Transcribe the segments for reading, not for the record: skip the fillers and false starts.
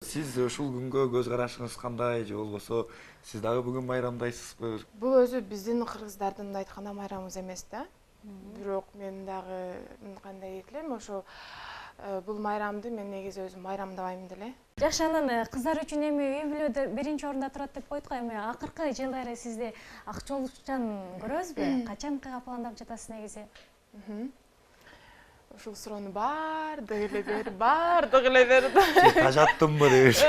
Сиз ушул күнгө көз карашыңыз кандай, же болбосо сиз дагы бүгүн майрамдайсызбы? Бул өзү биздин кыргыздардын айтканда майрамыбыз эмес да. Бирок мен дагы кандай дейт элем, ошо бул майрамды мен негизи өзүм майрамдабайм деле. Жакшы, анан кыздар үчүн эми үй бүлөдө биринчи орунда турат деп койдук. Эми акыркы жылдары сизди Акчолучан көрөбүзбү? Качанкыга пландап жатасыз негизи? Ушул суроону баардыгы эле берди. Тажаттымбы дебиш.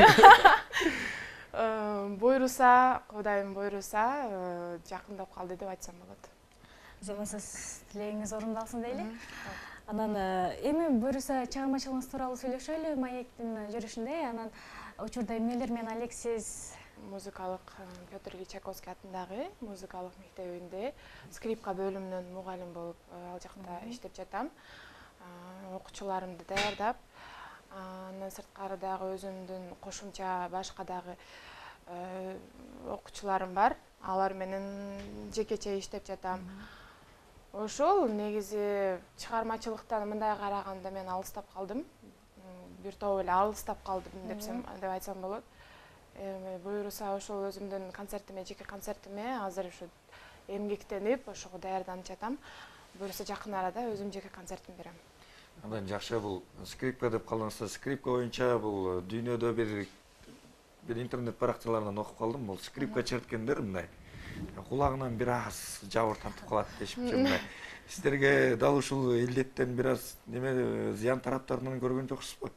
Буйруса, Кудайым буйруса, жакындап калды деп айтсам болот. Замансыз тилегиңиз орундалсын дейли. Анан эми буйруса чыгармачылыгыңыз тууралуу сүйлөшөлү маектин жүрүшүндө. Анан учурда эмнелер менен алексиз? Музыкалык Петр Ильич Чайковский атындагы музыкалык мектебинде скрипка бөлүмүнөн мугалим болуп ал жакта иштеп жатам. Окуучуларымды даярдап, андан сырткары дагы өзүмдүн кошумча башка дагы окуучуларым бар. Алар менен жекече иштеп жатам. Ошол негизи чыгармачылыктан мындай караганда мен алыстап калдым. Бир топ эле алыстап калдым деп айтсам болот. Эми буйруса ошол өзүмдүн концертиме, жеке концертиме азыр ушу эмгектенип, ошого даярданып жатам. Буйруса жакын арада өзүм жеке концертим берем. Андан жакшы, бул скрипка деп калдыңыз. Скрипка боюнча бул дүйнөдө бир интернет баракчаларынан окуп калдым. Бул скрипка черткендер мындай кулагынан бир аз жабыр тартып калат дешипчи. Мындай сиздерге дал ушул илдеттен бир аз неме зыян тараптарын көргөн жоксузбу?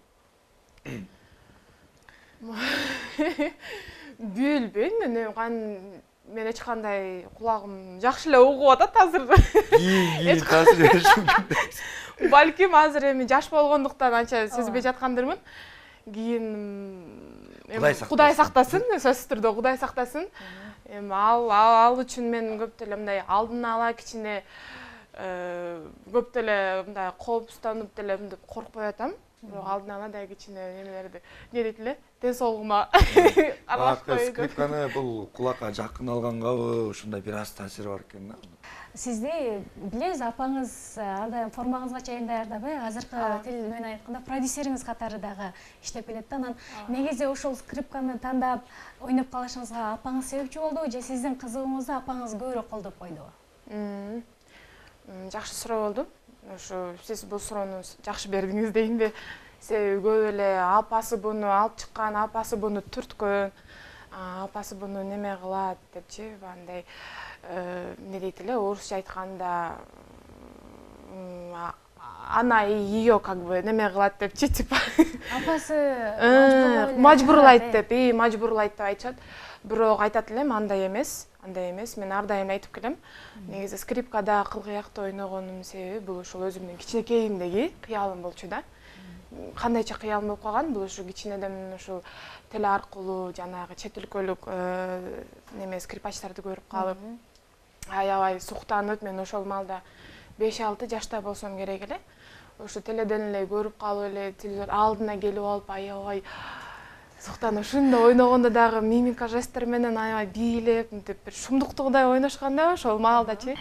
Билбейм, мен эч кандай кулагым жакшы эле угуп атат азыр. Кийин таасир бериши мүмкүн. Балким азыр эми жаш болгондуктан анча сезбей жаткандырмын. Кийин Кудай сактасын, сөзсүз түрдө Кудай сактасын. Эми ал үчүн мен көп деле мындай алдын ала кичине көп деле мындай коопсузданып деле мынтип коркпой атам. Бирок алдын ала да кичине немелерди не дейт эле, ден соолугума аралашпай. Скрипканы бул кулакка жакын алгангабы ушундай бир аз таасири бар экен да. Сизди билебиз, апаңыз ар дайым формаңызга чейин даярдап, азыркы тил менен айтканда продюсериңиз катары дагы иштеп келет да. Анан негизи ошол скрипканы тандап ойноп калышыңызга апаңыз себепчи болдубу же сиздин кызыгууңузду апаңыз көбүрөөк колдоп койдубу? Жакшы суроо болду. Ошо сиз бул суроону жакшы бердиңиз дейинби? Себеби көп эле апасы буну алып чыккан, апасы буну түрткөн, апасы буну неме кылат депчи, андай эмне дейт эле, орусча айтканда она её как бы неме кылат депчи, типа Апасы мажбурлайт деп айтышат. Бирок айтат элем андай эмес. Мен ар дайым айтып келем. Негизи скрипкада кылгыякты ойногонумдун себеби бул ушул өзүмдүн кичинекейимдеги кыялым болчу да. Кандайча кыялым болуп калган, бул ушу кичинеден ушул теле аркылуу жанагы чет өлкөлүк неме скрипачтарды көрүп калып, аябай суктанып, мен ошол маалда 5-6 жашта болсом керек эле. Ошо теледен эле көрүп калып эле, телевизор алдына келип алып, аябай суктанып, ушунда ойногондо дагы мимика жесттер менен аябай бийлеп, мынтип бир шумдуктуудай ойношкон да ошол маалдачы.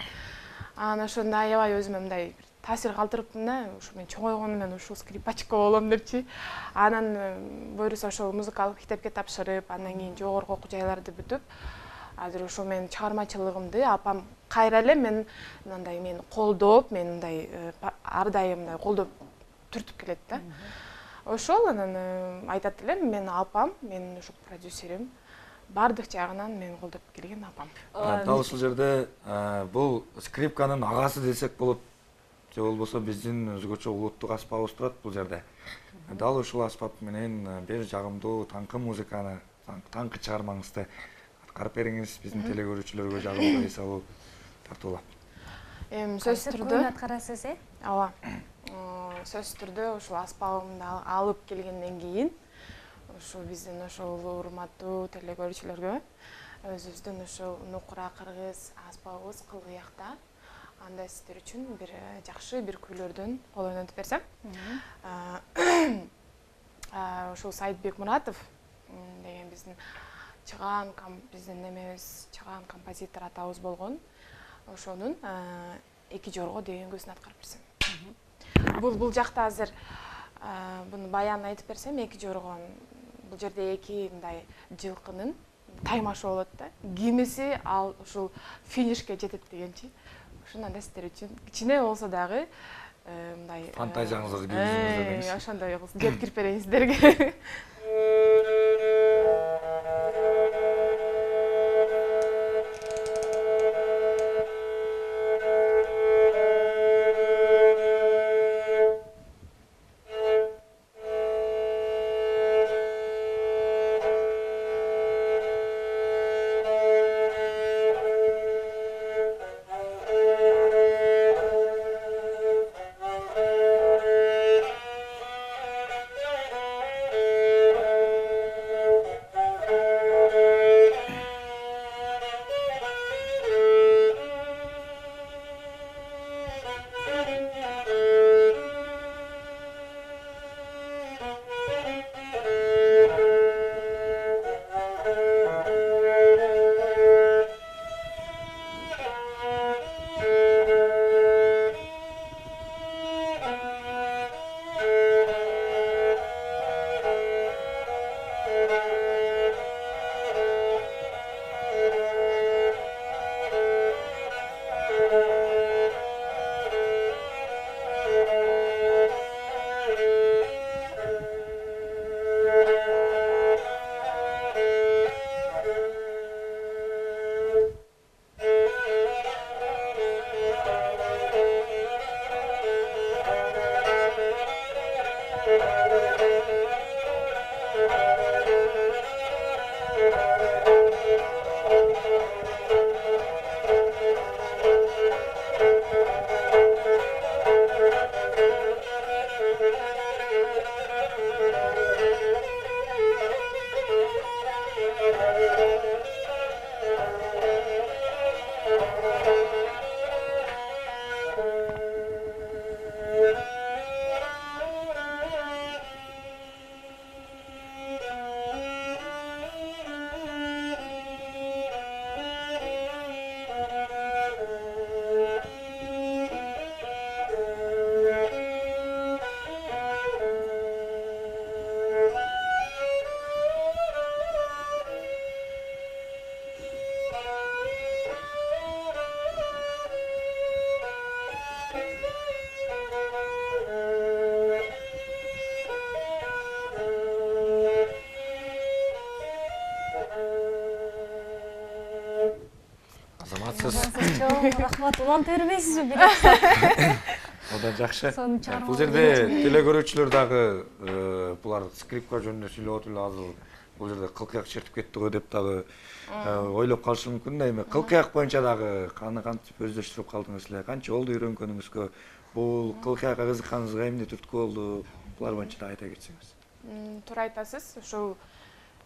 Анан ошондо аябай өзүмө мындай таасир калтырыптым да, ушу мен чоңойгондо мен ушул скрипачка болом депчи. Анан буйруса ошол музыкалык мектепке тапшырып, андан кийин жогорку окуу жайларды бүтүп, азыр ошо мен чыгармачылыгымды апам кайра эле мени колдоп, мен мындай ар дайым мындай колдоп түртүп келет да. Ошол анан айтат элем, мен апам, менин ушул продюсерим, бардык жагынан мени колдоп келген апам. Дал ушул жерде бул скрипканын агасы десек болот, же болбосо биздин өзгөчө улуттук аспабыбыз турат бул жерде. Дал ушул аспап менен бир жагымдуу таңкы музыканы, таңкы чыгармаңызды аткарып бериңиз, биздин теле көрүүчүлөргө жагымдуу эс алуу тартуулап. Сөзсүз түрдө аткарасыз, ооба. Сөзсүз түрдө ушул аспабымды алып келгенден кийин ушул биздин ошол урматтуу теле көрүүчүлөргө өзүбүздүн ушул нукура кыргыз аспабыбыз кылгыякта анда сиздер үчүн бир жакшы бир күйлөрдөн кол ойнотуп берсем. Ушул Саитбек Муратов деген биздин чыгаан композитор атабыз болгон. Ошонун эки жорго деген көзүн аткарып берсем. Бул жакта азыр буну баянын айтып берсем, эки жоргонун бул жерде эки мындай жылкынын таймашы болот да. Кимиси ал ушул финишке жетет дегенчи. Ошондой нерселер үчүн кичине болсо дагы мындай фантазияңызды киргизиңиз деңиз. Ошондой кылып кирип берейин сиздерге. Азаматсыз. Рахмат, улантып бербейсизби билет? Одан жакшы. Сонун чыгарып Бул жерде телегөрүүчүлөр дагы булар скрипка жөнүндө сүйлөп атып эле азыр бул жерде кылкыяк чертип кетти го деп дагы ойлоп калышы мүмкүн да. Эми кылкыяк боюнча дагы кантип өздөштүрүп калдыңыз эле? Канча болду үйрөнгөнүңүзгө? Бул кылкыякка кызыкканыңызга эмне түрткү болду? Булар боюнча да айта кетсеңиз. Туура айтасыз. Ушул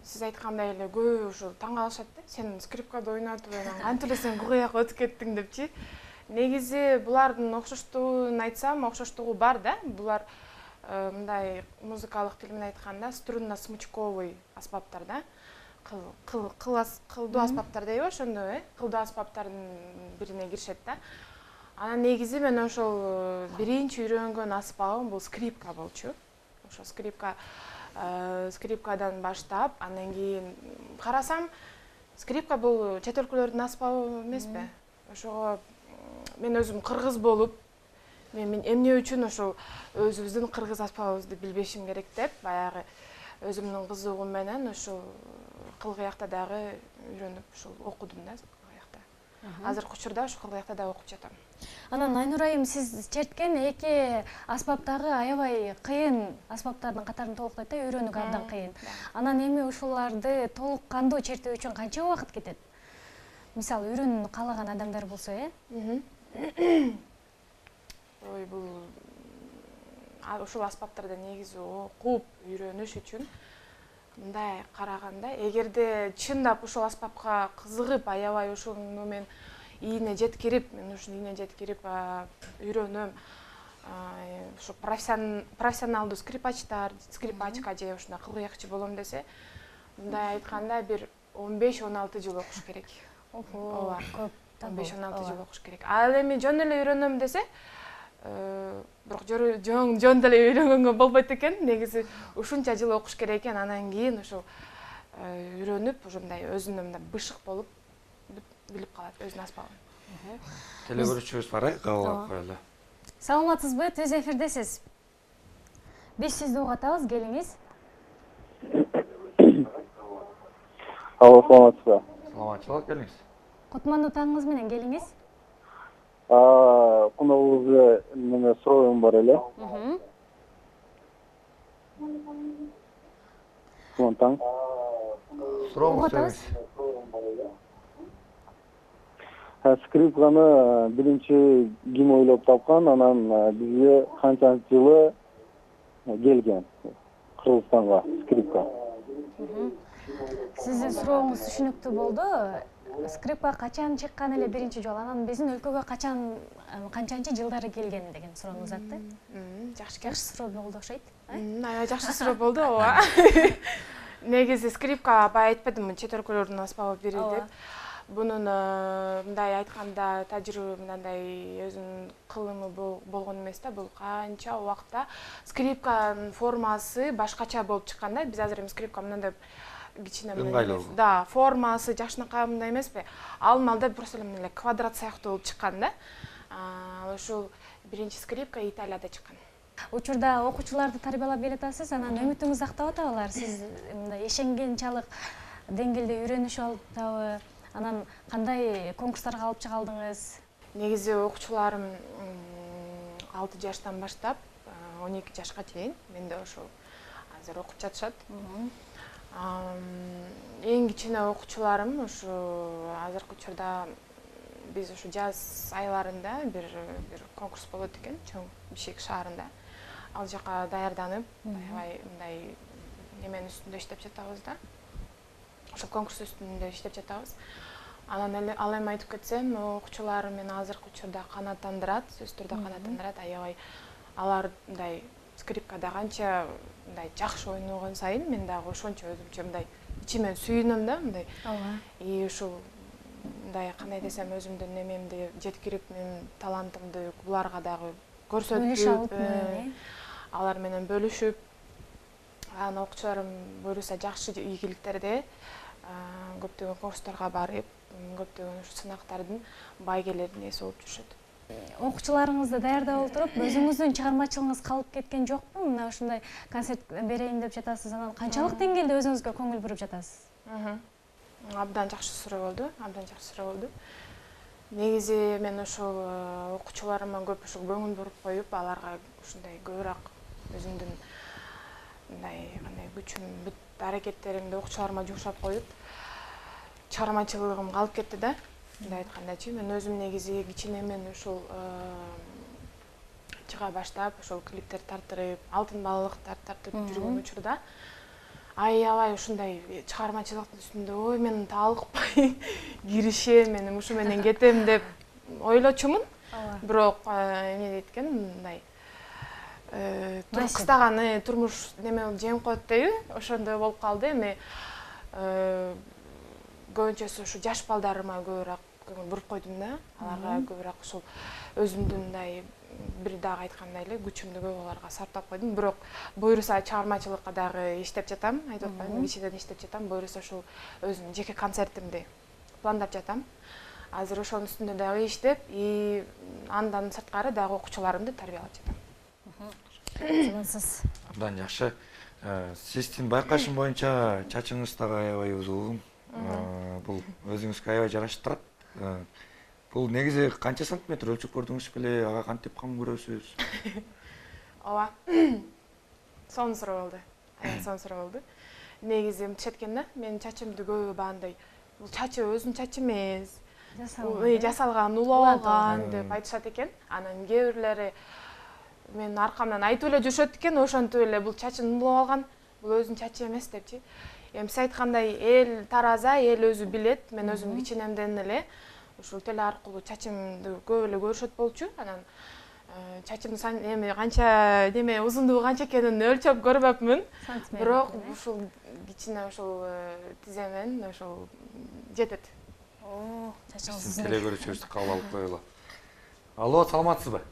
сиз айткандай эле көп ушул таң калышат да. Сен скрипкада ойнотуп кантип эле сен кылкыякка өтүп кеттиң депчи. Негизи булардын окшоштугун айтсам, окшоштугу бар да. Булар мындай музыкалык тил менен айтканда струнно-смычковый аспаптар да. Кылдуу аспаптар дейби ошондой, кылдуу аспаптардын бирине киришет да. Анан негизи мен ошол биринчи үйрөнгөн аспабым бул скрипка болчу. Ошо скрипкадан баштап, андан кийин карасам, скрипка бул чет өлкөлөрдүн аспабы эмеспи? Ошого мен өзүм кыргыз болуп, мен эмне үчүн ошол өзүбүздүн кыргыз аспабыбызды билбешим керек деп, баягы өзүмдүн кызыгуум менен ошол кылкыякта дагы үйрөнүп ошол окудум да кылкыякта. Азыркы учурда ошол кылкыякта да окуп жатам. Анан Айнур айым, сиз черткен эки аспаптагы аябай кыйын аспаптардын катарын толуктойт да, үйрөнүүгө абдан кыйын. Анан эми ушуларды толук кандуу чертүү үчүн канча убакыт кетет? Мисалы, үйрөнүүнү каалаган адамдар болсо, Ой, бул ушул аспаптарда негизи окуп үйрөнүш үчүн мындай караганда, эгерде чындап ушул аспапка кызыгып, аябай ушуну мен ийине жеткирип, үйрөнөм. Ушу профессионалдуу скрипачка же ушундай кылкыякчы болом десе, мындай айтканда бир 15-16 жыл окуш керек. Ооба, көп. 15-16 жыл окуш керек. Ал эми жөн эле үйрөнөм десе, бирок жөн деле үйрөнгөнгө болбойт экен. Негизи ушунча жыл окуш керек экен. Анан кийин ошол үйрөнүп, уже мындай өзүнө мындай бышык болуп билип калат өзүнүн аспабын. Теле көрүүчүбүз бар, кабыл коелу. Саламатсызбы? Түз эфирдесиз. Биз сизди угуп атабыз, келиңиз. Алло, саламатсызбы. Саламатчылык, келиңиз. Кутмандуу таңыңыз менен келиңиз. Кунагыңызга неме суроом бар эле. Кутман таң. Сурооңуз бериңиз. Скрипканы биринчи ким ойлоп тапкан, анан бизге канчанчы жылы келген Кыргызстанга скрипка. Сиздин сурооңуз түшүнүктүү болду. Скрипка качан чыккан эле биринчи жолу, анан биздин өлкөгө канчанчы жылдары келген деген сурооңуз атты. Жакшы Суроо болду окшойт. Аябай жакшы суроо болду, ооба. Негизи скрипка баягы айтпадымбы, чет өлкөлөрдүн аспабы бири деп. Бунун мындай айтканда тажрыйбы мындай өзүнүн кылымы болгон эмес да. Бул канча убакта скрипканын формасы башкача болуп чыккан да. Биз азыр эми скрипка мындай кичине ыңгайлуу. Да, формасы жакшынакай мындай эмеспи? Ал малда просто эле квадрат сыяктуу болуп чыккан да. Ошол биринчи скрипка Италияда чыккан. Учурда окуучуларды тарбиялап келатасыз, анан үмүтүңүз актап атабылар? Сиз мындай ишенгенчалык деңгээлде үйрөнүшүп атабы? Анан кандай конкурстарга алып чыга алдыңыз? Негизи окуучуларым 6 жаштан баштап 12 жашка чейин менде ошол азыр окуп жатышат. Эң кичине окуучуларым ушу азыркы учурда биз ушу жаз айларында бир конкурс болот экен, чоң Бишкек шаарында. Ал жака даярданып, аябай мындай неменин үстүндө иштеп жатабыз да. Ошол конкурс үстүндө иштеп жатабыз. Анан ал эми айтып кетсем, окуучуларым мени азыркы учурда канааттандырат, сөзсүз түрдө канааттандырат. Аябай алар мындай скрипкада канча мындай жакшы ойногон сайын мен дагы ошончо өзүмчө мындай ичимен сүйүнөм да, мындай. Ооба. И ушул мындай кандай десем, өзүмдүн немемди жеткирип, менин талантымды буларга дагы көрсөтүп, алар менен бөлүшүп, анан окуучуларым буюрса жакшы ийгиликтерде көптөгөн конкурстарга барып, көптөгөн сынактардын байгелерине болуп жүрүшөт. Окуучуларыңызды даярдап отуруп, өзүңүздүн чыгармачылыгыңыз калып кеткен жокпу? Мына ушундай концерт берейин деп жатасыз, анан канчалык деңгээлде өзүңүзгө көңүл буруп жатасыз? Абдан жакшы суроо болду, абдан жакшы суроо болду. Негизи мен ошол окуучуларыма көп ушул көңүл буруп коюп, аларга ушундай көбүрөөк өзүмдүн мындай кандай күчүм, бүт аракеттеримди окуучуларыма жумшап коюп, чыгармачылыгым калып кетти да. Мындай айткандачы, мен өзүм негизи кичинемен ушул чыга баштап, ошол клиптер тартырып, алтын балалыктар тартырып жүргөн учурда аябай ушундай чыгармачылыктын үстүндө ой мен талыкпай киришем, мен ушу менен кетем деп ойлочумун. Бирок эмне дейт экен, мындай кыстаганы турмуш неме жем коет дейби, ошондой болуп калды. Эми көбүнчөсү ушу жаш балдарыма көбүрөөк көңүл буруп койдум да. Аларга көбүрөөк ушул өзүмдүн мындай бир дагы айткандай эле күчүмдү көп аларга сарптап койдум. Бирок буюрса чыгармачылыкка дагы иштеп жатам, айтып атпаймынбы, кичинен иштеп жатам. Буюрса ушул өзүмдүн жеке концертимди пландап жатам. Азыр ошонун үстүндө дагы иштеп, и андан сырткары дагы окуучуларымды тарбиялап жатам. Жумусуз Абдан жакшы. Сиздин байкашым боюнча чачыңыз дагы аябай узун. Бул өзүңүзгө аябай жарашып турат. Бул негизи канча сантиметр өлчөп көрдүңүз беле, ага кантип кам көрөсүз? Ооба. Сонун суроо болду. Сонун суроо болду. Негизи мынтишет экен да, менин чачымды көбү баандай, бул чачы өзүнүн чачы эмес, жасалган, улуулган деп айтышат экен. Анан кээ бирлери менин аркамдан айтып эле жүрүшөт экен, ошентип эле бул чачын улап алган, бул өзүнүн чачы эмес депчи. Эми сиз айткандай, эл тараза, эл өзү билет. Мен өзүм кичинемден эле ушул теле аркылуу чачымды көп эле көрүшөт болчу. Анан чачымдын эми канча неме узундугу канча экенин өлчөп көрбөпмүн. Бирок ушул кичине ушул тиземен ошол жетет. Чачыңыз Теле көрүүчүбүздү кабыл алып коелу. Алло, саламатсызбы?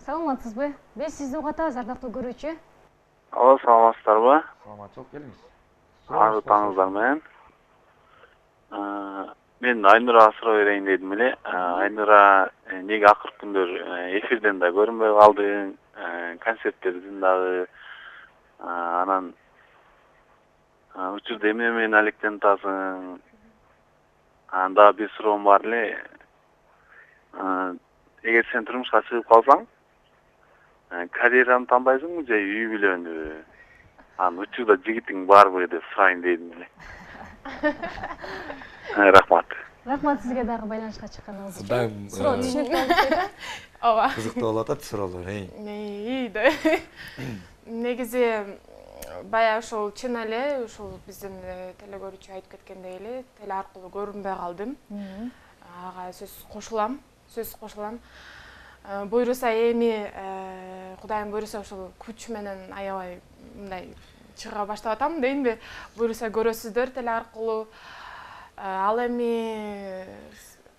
Саламатсызбы? Биз сизди угатабыз, ардактуу көрүүчү. Алло, саламатсыздарбы? Саламатчылык, келиңиз. Арыз таңыңыздар менен. Мен Айнура суроо берейин дедим эле. Айнура неге акыркы күндөр эфирден да көрүнбөй калдың, концерттердин дагы анан учурда эмне менен алектенип атасың? Анда бир суроом бар эле. Эгер сен турмушка чыгып калсаң, карьераны тандайсыңбы же үй бүлөнү? Учурда жигитиң барбы деп сурайын дедим эле. Рахмат. Рахмат сизге дагы байланышка чыкканыңыз Дайым, үчүн. Суроо түшүнүктүү болуп ооба. кызыктуу болуп атат суроолор. Да. Негизи баягы ошол чын эле ушул биздин телегөрүүчү айтып кеткендей эле теле аркылуу көрүнбөй калдым. Ага сөз кошулам. Буйруса эми Кудайым буйруса ошол күч менен аябай мындай чыга баштап атам дейинби? Буйруса көрөсүздөр теле аркылуу. Ал эми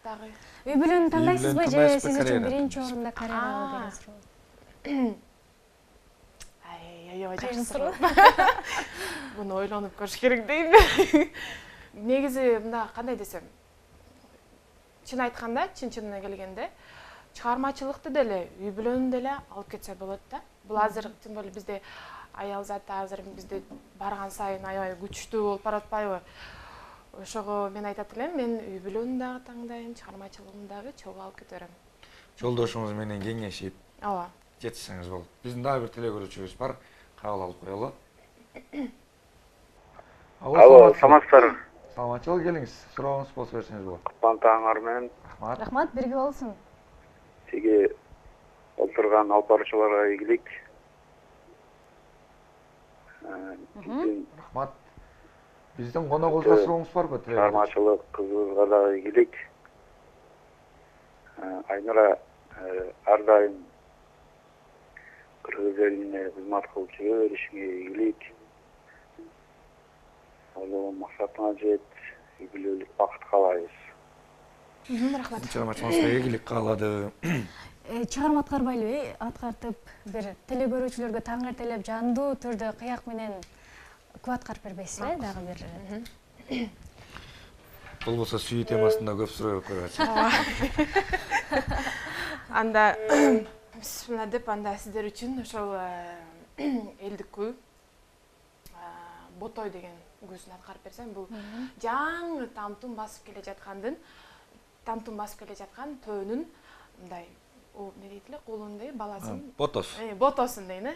дагы Үй бүлөнү тандайсызбы же тандайсызбы, сиз үчүн карьераны? биринчи орунда карьера деген суроо? аябай Кыйын жакшы суроо. суроо. Буну ойлонуп көрүш керек дейинби? Негизи мында кандай десем, чын айтканда, чын-чынына келгенде, чыгармачылыкты деле, үй бүлөнү деле алып кетсе болот да. Бул азыр тем более бизде аял заты азыр бизде барган сайын аябай күчтүү болуп баратпайбы? Ошого мен айтат элем, мен үй бүлөнү дагы таңдайм, чыгармачылыгымды дагы чогуу алып кете берем. Жолдошуңуз менен кеңешип Ооба. жетишсеңиз болот. Биздин дагы бир телегөрүүчүбүз бар. Кабыл алып коелу. Алло, саламатсыздарбы? Саламатчылык, келиңиз. Сурооңуз болсо берсеңиз болот. Кутман таңыңар менен Рахмат. Рахмат, бирге болсун. тиги олтурган алып баруучуларга ийгилик. Рахмат. Биздин коногубузга сурооңуз барбы? Чыгармачылык кызыбызга дагы ийгилик. Айнура ар дайым кыргыз элине кызмат кылып жүрө беришиңе ийгилик. Ойлогон максатыңа жет, үй бүлөлүк бакыт каалайбыз. Рахмат. Чыгармачылыгыңызга ийгилик каалады. Чыгарма аткарбайлыбы? Аткартып бир телегөрүүчүлөргө таңертелеп жандуу түрдө кыяк менен көп аткарып бербейсизби? Дагы бир Болбосо сүйүү темасында көп суроо көрөт. Анда бисмилла деп анда сиздер үчүн ошол элдик күү Ботой деген күүсүн аткарып берсем, бул жаңы тамтун басып келе жаткан төөнүн мындай эмне дейт эле, кулундой баласын, Ботос. ботосун дейин,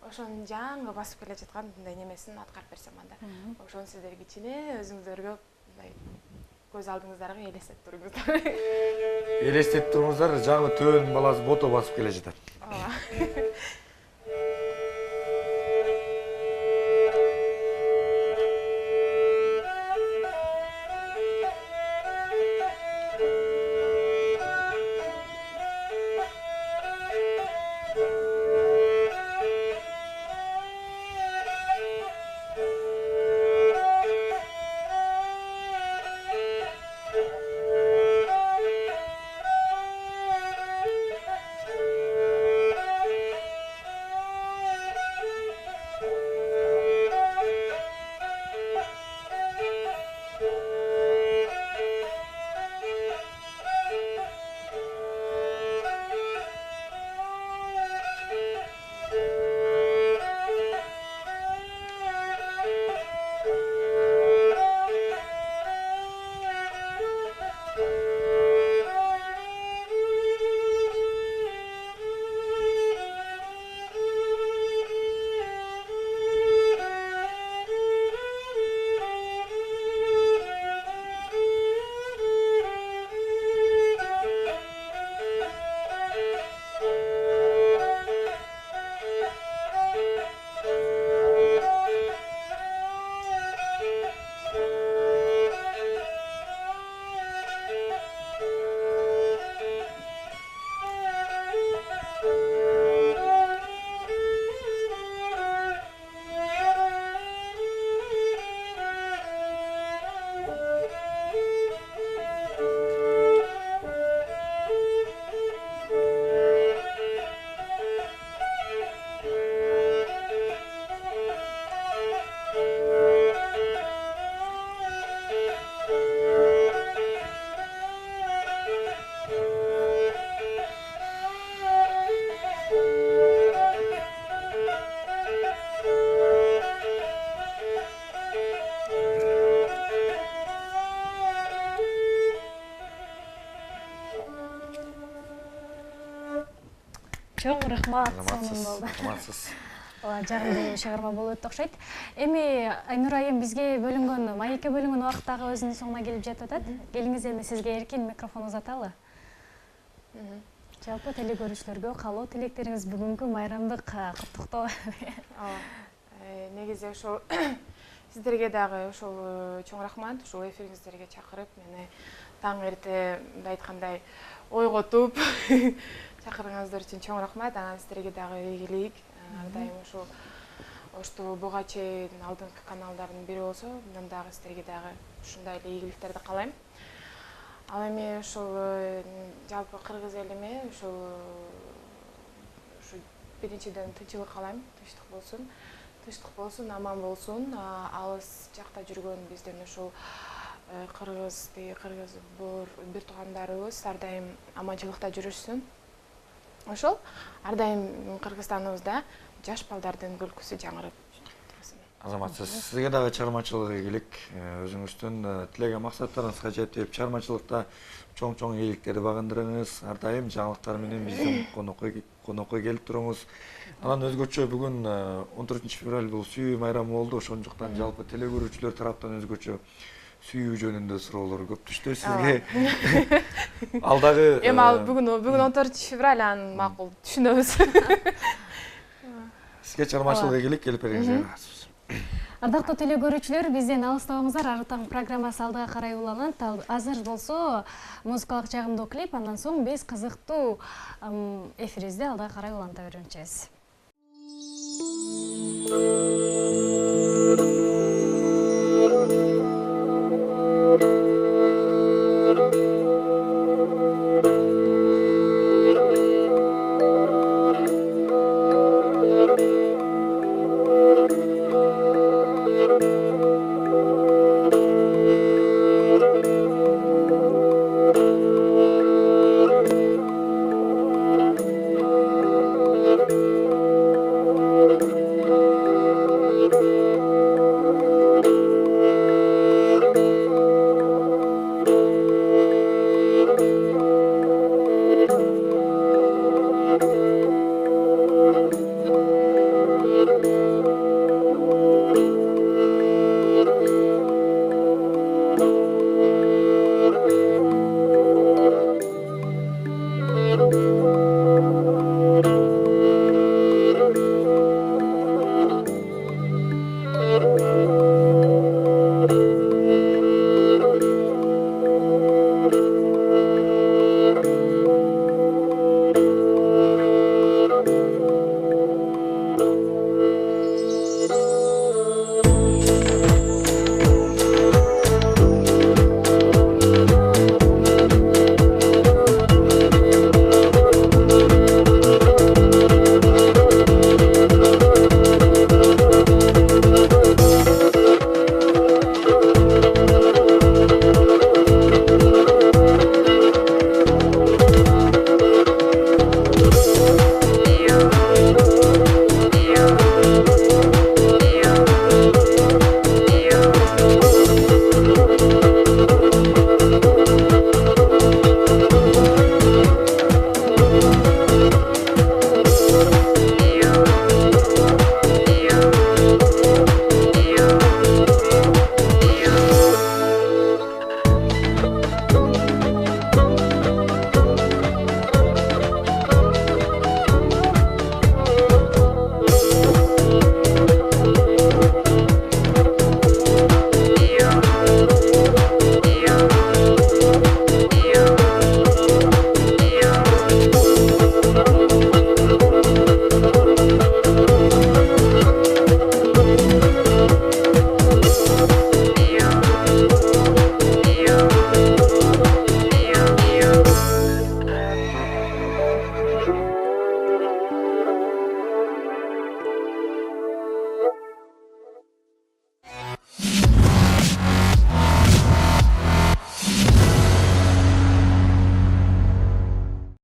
ошонун жаңы басып келе жаткан мындай немесин аткарып берсем анда. Ошону сиздер кичине өзүңүздөргө мындай көз алдыңыздарга элестетип туруңуздар. Элестетип туруңуздар, жаңы төөнүн баласы бото басып келе жатат. Ооба. Чоң рахмат. Азаматсыз, Сонун болду. азаматсыз. Ооба, жагымдуу чыгарма болуп өтүп окшойт. Эми Айнура айым бизге бөлүнгөн, маекке бөлүнгөн убакыт дагы өзүнүн соңуна келип жатып атат. Келиңиз эми сизге эркин микрофон узаталы. Жалпы теле көрүүчүлөргө каалоо тилектериңиз бүгүнкү майрамдык куттуктоо. Негизи ошол сиздерге дагы ошол чоң рахмат, ушул эфириңиздерге чакырып, мени таң эрте мындай айткандай ойготуп чакыргансыздар үчүн чоң рахмат. Анан сиздерге дагы ийгилик. Ар дайым ушул Ошту буга чейин алдыңкы каналдардын бири болсо, мен дагы сиздерге дагы ушундай эле ийгиликтерди каалайм. Ал эми ушул жалпы кыргыз элиме ушул биринчиден тынччылык каалайм, тынчтык болсун, аман болсун. Алыс жакта жүргөн биздин ушул кыргыз бир туугандарыбыз ар дайым аманчылыкта жүрүшсүн. Ошол ар дайым Кыргызстаныбызда жаш балдардын күлкүсү жаңырып турсын. Азаматсыз, сизге дагы чыгармачылык ийгилик, өзүңүздүн тилеген максаттарыңызга жетип, чыгармачылыкта чоң ийгиликтерди багындырыңыз. Ар дайым жаңылыктар менен биздин конокко келип туруңуз. Анан өзгөчө бүгүн 14 февраль бул сүйүү майрамы болду. Ошондуктан жалпы теле көрүүчүлөр тараптан өзгөчө сүйүү жөнүндө суроолор көп түштү сизге. Алдагы Эми ал бүгүн 14 февраль, анан макул түшүнөбүз. Сизге чыгармачылык ийгилик, келип бериңизге. Ардактуу теле көрүүчүлөр, бизден алыстабаңыздар. Ары таң программасы алдыга карай уланат. Азыр болсо музыкалык жагымдуу клип, андан соң биз кызыктуу эфирибизди алдыга карай уланта бермекчибиз.